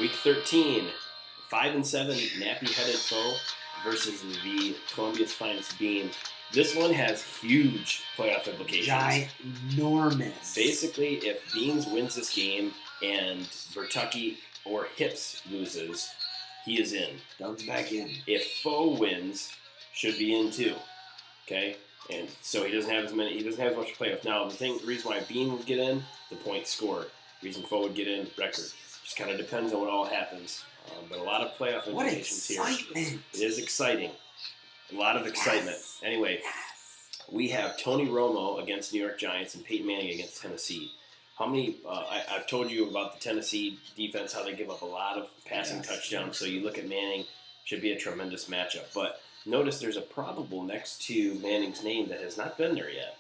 Week 13, 5-7 nappy-headed foe versus the Columbia's finest Bean. This one has huge playoff implications. Ginormous. Basically, if Beans wins this game and Bertucky or Hips loses, he is in. Doug's back in. If Foe wins, should be in too. Okay? And so he doesn't have as much to play with. Now, the reason why Bean would get in, the points scored. The reason Foe would get in, record. Just kind of depends on what all happens. But a lot of playoff implications here. It is exciting. A lot of excitement. Yes. Anyway, we have Tony Romo against New York Giants and Peyton Manning against Tennessee. How many? I've told you about the Tennessee defense, how they give up a lot of passing touchdowns. So you look at Manning, should be a tremendous matchup. But notice there's a probable next to Manning's name that has not been there yet.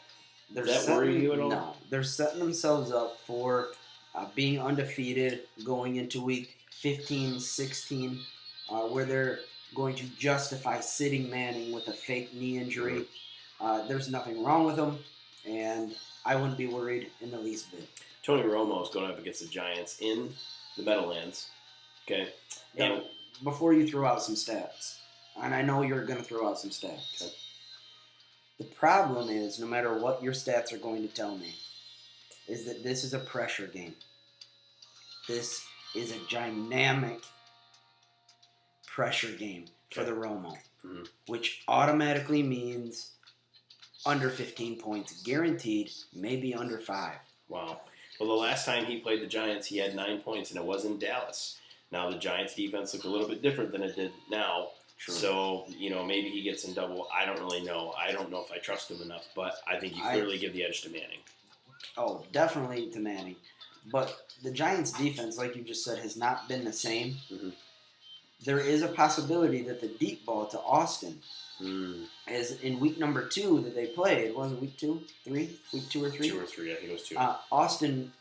Does that worry you at all? No. They're setting themselves up for being undefeated going into week 15, 16, where they're going to justify sitting Manning with a fake knee injury. There's nothing wrong with him, and I wouldn't be worried in the least bit. Tony Romo is going up against the Giants in the Meadowlands. Okay. Now, before you throw out some stats, and I know you're going to throw out some stats, okay. The problem is, no matter what your stats are going to tell me, is that this is a pressure game. This is a dynamic pressure game for the Romo, which automatically means under 15 points guaranteed, maybe under 5. Wow. Well, the last time he played the Giants, he had 9 points, and it was in Dallas. Now, the Giants' defense looked a little bit different than it did now. True. So, maybe he gets in double. I don't really know. I don't know if I trust him enough, but I think you clearly give the edge to Manning. Oh, definitely to Manning. But the Giants' defense, like you just said, has not been the same. Mm-hmm. There is a possibility that the deep ball to Austin, as in week number 2 that they played, was it week 2, 3? Week 2 or 3? 2 or 3, I think it was 2. Austin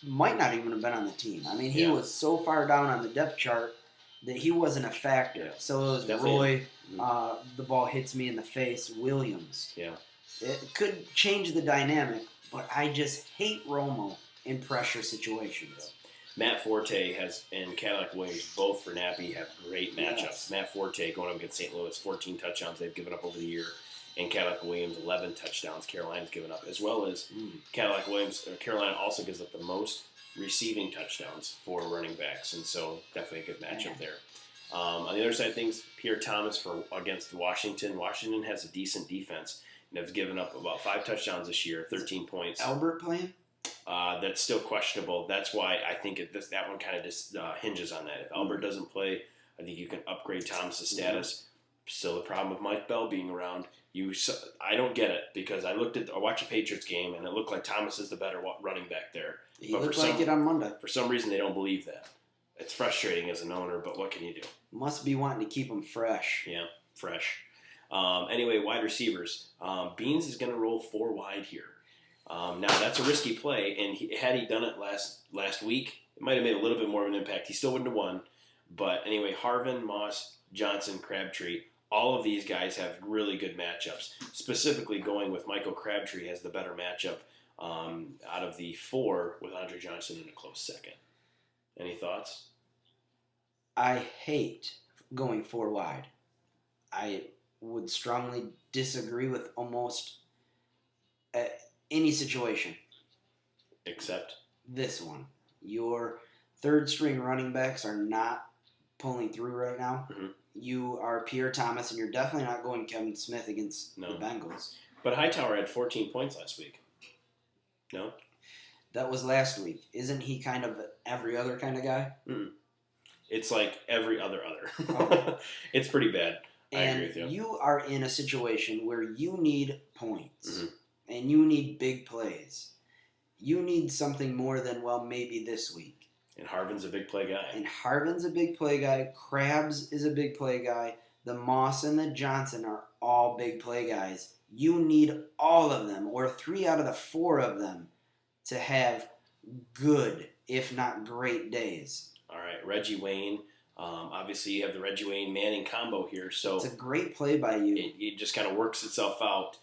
might not even have been on the team. I mean, he was so far down on the depth chart that he wasn't a factor. Yeah. So it was Definitely. Roy, the ball hits me in the face, Williams. Yeah. It could change the dynamic, but I just hate Romo in pressure situations. Matt Forte and Cadillac Williams, both for Nappy, have great matchups. Yes. Matt Forte going up against St. Louis, 14 touchdowns they've given up over the year. And Cadillac Williams, 11 touchdowns Carolina's given up. As well as Cadillac Williams, Carolina also gives up the most receiving touchdowns for running backs. And so definitely a good matchup there. On the other side of things, Pierre Thomas against Washington. Washington has a decent defense and has given up about 5 touchdowns this year, 13 points. Albert playing? That's still questionable. That's why I think that one kind of just hinges on that. If Albert doesn't play, I think you can upgrade Thomas' status. Still, the problem with Mike Bell being around, I don't get it because I watched a Patriots game and it looked like Thomas is the better running back there. He looked like it on Monday. For some reason, they don't believe that. It's frustrating as an owner, but what can you do? Must be wanting to keep him fresh. Yeah, fresh. Anyway, wide receivers. Beans is going to roll 4 wide here. Now, that's a risky play, and had he done it last week, it might have made a little bit more of an impact. He still wouldn't have won. But anyway, Harvin, Moss, Johnson, Crabtree, all of these guys have really good matchups. Specifically going with Michael Crabtree has the better matchup out of the 4 with Andre Johnson in a close second. Any thoughts? I hate going 4 wide. I would strongly disagree with almost any situation. Except? This one. Your third string running backs are not pulling through right now. Mm-hmm. You are Pierre Thomas, and you're definitely not going Kevin Smith against the Bengals. But Hightower had 14 points last week. No? That was last week. Isn't he kind of every other kind of guy? Mm. It's like every other. Oh. It's pretty bad. I agree with you. You are in a situation where you need points, and you need big plays. You need something more than, maybe this week. And Harvin's a big play guy. And Harvin's a big play guy. Krabs is a big play guy. The Moss and the Johnson are all big play guys. You need all of them, or 3 out of the 4 of them, to have good, if not great days. All right, Reggie Wayne. Obviously, you have the Reggie Wayne-Manning combo here. So it's a great play by you. It just kind of works itself out.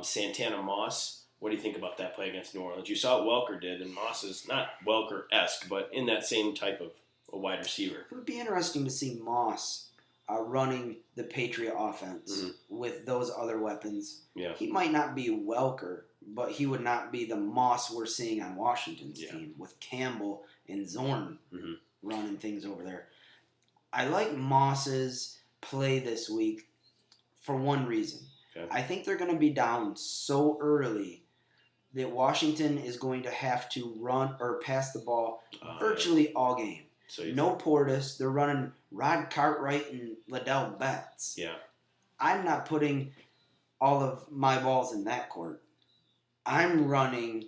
Santana Moss, what do you think about that play against New Orleans? You saw what Welker did, and Moss is not Welker-esque, but in that same type of a wide receiver. It would be interesting to see Moss running the Patriot offense with those other weapons. Yeah. He might not be Welker, but he would not be the Moss we're seeing on Washington's team with Campbell and Zorn running things over there. I like Moss's play this week for one reason. Okay. I think they're going to be down so early that Washington is going to have to run or pass the ball virtually all game. So no Portis. They're running Rod Cartwright and Liddell Betts. Yeah. I'm not putting all of my balls in that court. I'm running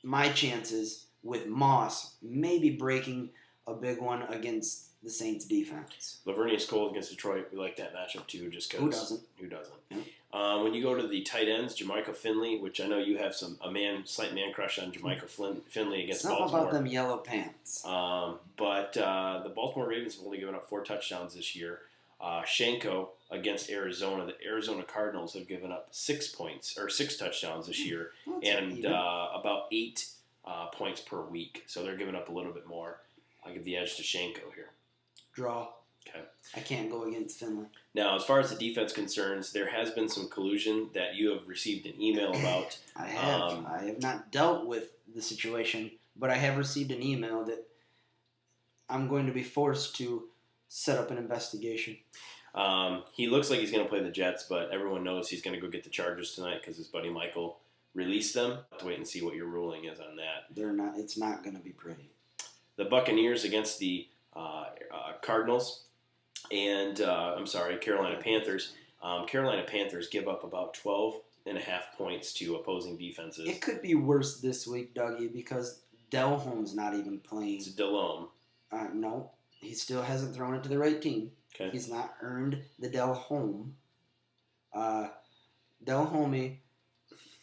my chances with Moss maybe breaking a big one against the Saints defense. Lavernius Cole against Detroit, we like that matchup too, just because. Who doesn't? Yeah. When you go to the tight ends, Jermichael Finley, which I know you have slight man crush on Jermichael Finley against Baltimore. Something about them yellow pants. But the Baltimore Ravens have only given up 4 touchdowns this year. Shenko against Arizona. The Arizona Cardinals have given up 6 touchdowns this year, and about 8 points per week. So they're giving up a little bit more. I'll give the edge to Shenko here. Draw. Okay. I can't go against Finley. Now, as far as the defense concerns, there has been some collusion that you have received an email about. I have. I have not dealt with the situation, but I have received an email that I'm going to be forced to set up an investigation. He looks like he's going to play the Jets, but everyone knows he's going to go get the Chargers tonight because his buddy Michael released them. I'll have to wait and see what your ruling is on that. They're not. It's not going to be pretty. The Buccaneers against the Cardinals, and Carolina Panthers. Carolina Panthers give up about 12.5 points to opposing defenses. It could be worse this week, Dougie, because Delhome's not even playing. It's Delhomme. No, he still hasn't thrown it to the right team. Okay. He's not earned the Delhomme. Delhomme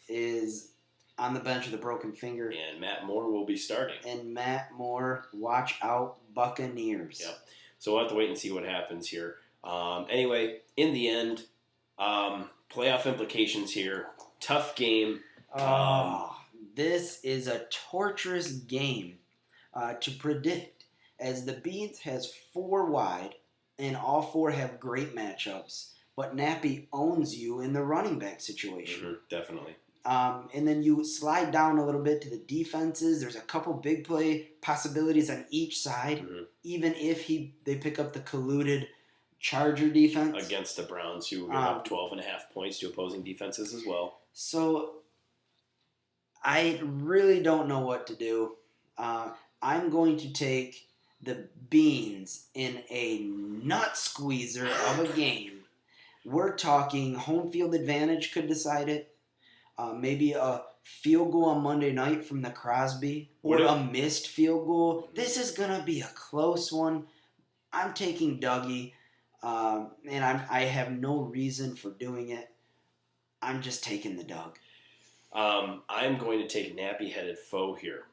is on the bench with a broken finger. And Matt Moore will be starting. And Matt Moore, watch out, Buccaneers. Yep. So we'll have to wait and see what happens here. Anyway, in the end, playoff implications here. Tough game. This is a torturous game to predict, as the Beans has 4 wide, and all 4 have great matchups, but Nappy owns you in the running back situation. Definitely. And then you slide down a little bit to the defenses. There's a couple big play possibilities on each side, even if they pick up the colluded Charger defense. Against the Browns, who give up 12.5 points to opposing defenses as well. So I really don't know what to do. I'm going to take the Beans in a nut squeezer of a game. We're talking home field advantage could decide it. Maybe a field goal on Monday night from the Crosby or a missed field goal. This is going to be a close one. I'm taking Dougie, and I have no reason for doing it. I'm just taking the Doug. I'm going to take nappy-headed foe here.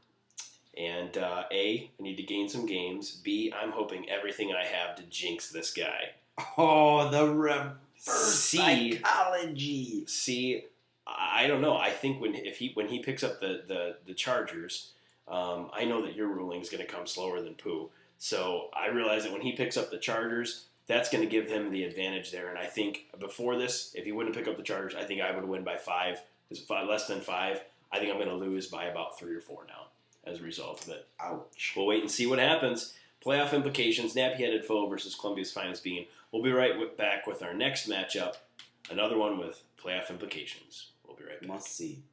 And A, I need to gain some games. B, I'm hoping everything I have to jinx this guy. Oh, the reverse psychology. C, I don't know. I think when he picks up the Chargers, I know that your ruling is going to come slower than Pooh. So I realize that when he picks up the Chargers, that's going to give him the advantage there. And I think before this, if he wouldn't pick up the Chargers, I think I would win by 5. It's less than 5. I think I'm going to lose by about 3 or 4 now as a result of it. Ouch. We'll wait and see what happens. Playoff implications, nappy-headed foe versus Columbia's finest bean. We'll be right back with our next matchup, another one with playoff implications. We'll be right back. Must see.